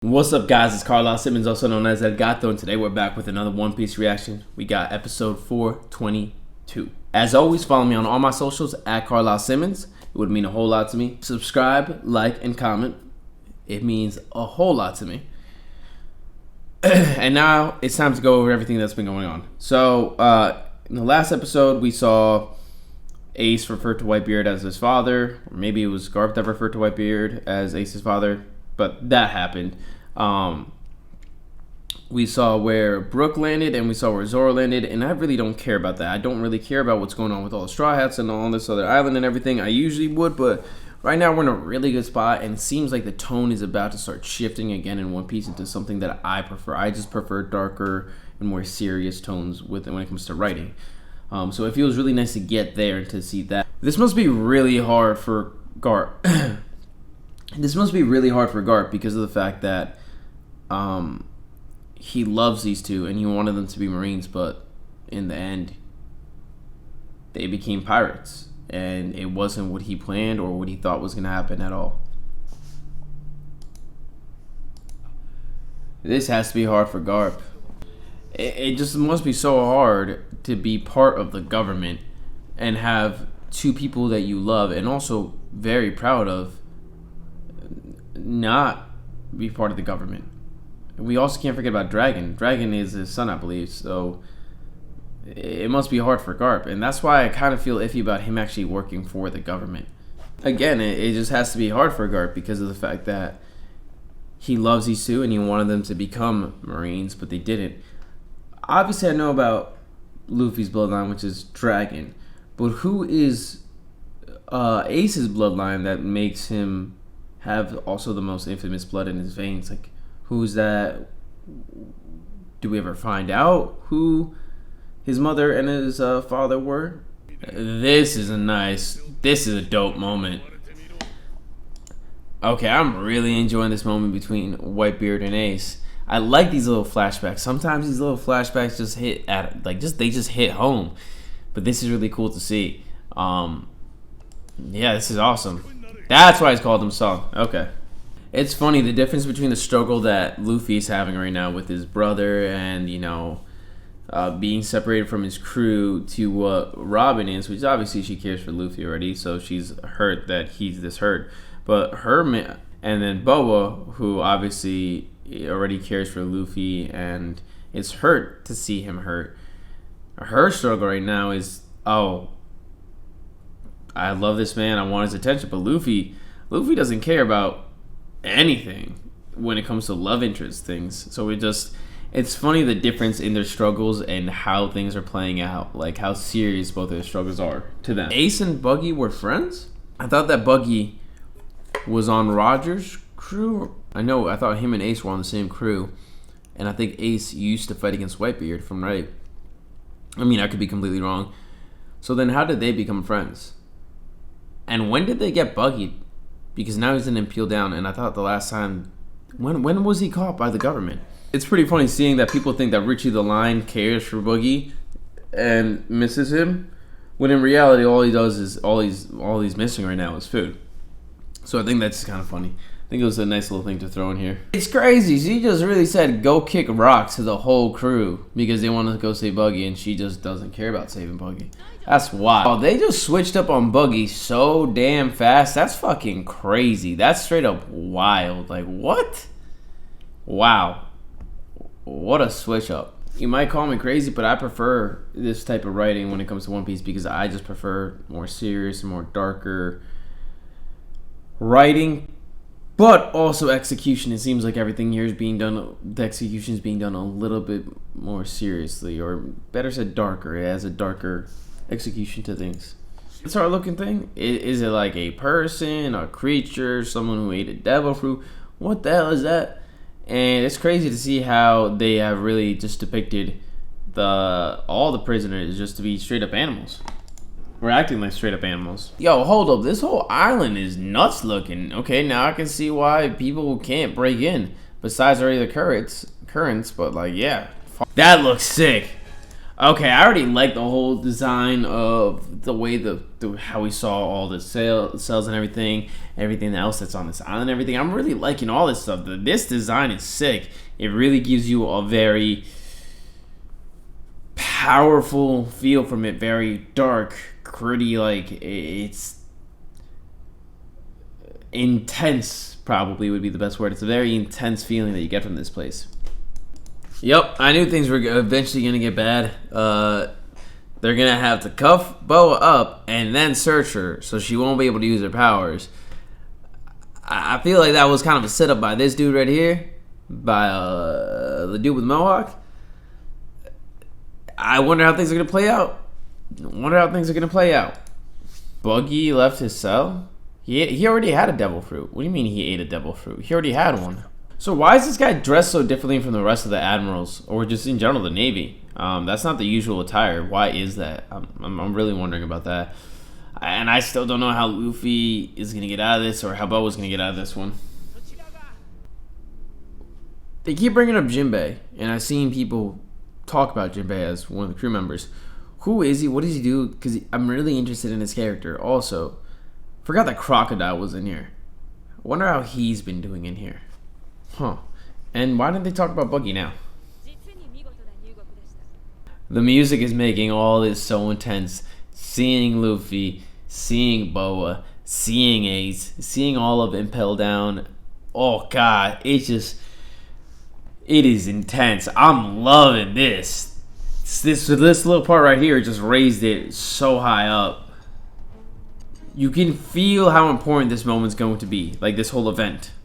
What's up, guys? It's Carlisle Simmons, also known as El Gato, and today we're back with another One Piece reaction. We got episode 422. As always, follow me on all my socials at Carlisle Simmons. It would mean a whole lot to me. Subscribe, like, and comment. It means a whole lot to me. And now it's time to go over everything that's been going on. So, in the last episode, we saw Ace refer to Whitebeard as his father, or maybe it was Garp that referred to Whitebeard as Ace's father. But that happened. We saw where Brook landed and we saw where Zoro landed, and I really don't care about that. I don't really care about what's going on with all the Straw Hats and all this other island and everything. I usually would, but right now we're in a really good spot, and it seems like the tone is about to start shifting again in One Piece into something that I prefer. I just prefer darker and more serious tones when it comes to writing. So it feels really nice to get there and to see that. This must be really hard for Garp. This must be really hard for Garp because of the fact that he loves these two and he wanted them to be Marines, but in the end, they became pirates, and it wasn't what he planned or what he thought was going to happen at all. This has to be hard for Garp. It just must be so hard to be part of the government and have two people that you love and also very proud of not be part of the government. We also can't forget about Dragon. Dragon is his son, I believe, so it must be hard for Garp, and that's why I kind of feel iffy about him actually working for the government. Again, it just has to be hard for Garp because of the fact that he loves these two and he wanted them to become Marines, but they didn't. Obviously, I know about Luffy's bloodline, which is Dragon, but who is Ace's bloodline that makes him have also the most infamous blood in his veins? Like, who's that? Do we ever find out who his mother and his father were? This is a dope moment. Okay, I'm really enjoying this moment between Whitebeard and Ace. I like these little flashbacks. Sometimes these little flashbacks just hit at they just hit home. But this is really cool to see. Yeah, this is awesome. That's why it's called him Song. Okay. It's funny, the difference between the struggle that Luffy is having right now with his brother and, being separated from his crew to what Robin is, which obviously she cares for Luffy already, so she's hurt that he's this hurt. But and then Boa, who obviously already cares for Luffy and is hurt to see him hurt. Her struggle right now is, oh, I love this man, I want his attention, but Luffy doesn't care about anything when it comes to love interest things. So it's funny the difference in their struggles and how things are playing out, like how serious both of their struggles are to them. Ace and Buggy were friends? I thought that Buggy was on Roger's crew. I thought him and Ace were on the same crew, and I think Ace used to fight against Whitebeard, if I'm right. I mean, I could be completely wrong. So then how did they become friends? And when did they get Buggy? Because now he's in Impel Down, and I thought the last time... When was he caught by the government? It's pretty funny seeing that people think that Richie the Lion cares for Buggy and misses him, when in reality all he does is all he's missing right now is food. So I think that's kind of funny. I think it was a nice little thing to throw in here. It's crazy. She just really said go kick rocks to the whole crew because they wanted to go save Buggy, and she just doesn't care about saving Buggy. That's wild. Oh, they just switched up on Buggy so damn fast. That's fucking crazy. That's straight up wild. Like, what? Wow. What a switch up. You might call me crazy, but I prefer this type of writing when it comes to One Piece because I just prefer more serious and more darker writing, but also execution. It seems like everything here is being done, the execution is being done a little bit more seriously, or better said darker. It has a darker execution to things. This hard looking thing, is it like a person, a creature, someone who ate a devil fruit? What the hell is that? And it's crazy to see how they have really just depicted all the prisoners just to be straight up animals. We're acting like straight up animals. Yo, hold up. This whole island is nuts looking. Okay, now I can see why people can't break in. Besides already the currents, but like, yeah. That looks sick. Okay, I already like the whole design of the way the how we saw all the cells and everything else that's on this island, and everything. I'm really liking all this stuff. This design is sick. It really gives you a very powerful feel from it. Very dark, gritty. Like it's intense. Probably would be the best word. It's a very intense feeling that you get from this place. Yep, I knew things were eventually going to get bad. They're going to have to cuff Boa up and then search her so she won't be able to use her powers. I feel like that was kind of a setup by this dude right here, by the dude with Mohawk. I wonder how things are going to play out. Buggy left his cell? He already had a devil fruit. What do you mean he ate a devil fruit? He already had one. So why is this guy dressed so differently from the rest of the admirals, or just in general the Navy? That's not the usual attire. Why is that? I'm really wondering about that. And I still don't know how Luffy is gonna get out of this, or how Boa's gonna get out of this one. They keep bringing up Jinbei, and I've seen people talk about Jinbei as one of the crew members. Who is he? What does he do? Because I'm really interested in his character. Also, forgot that Crocodile was in here. Wonder how he's been doing in here. Huh. And why didn't they talk about Buggy now? The music is making all this so intense. Seeing Luffy, seeing Boa, seeing Ace, seeing all of Impel Down. Oh god, it is intense. I'm loving this. This little part right here just raised it so high up. You can feel how important this moment's going to be, like this whole event.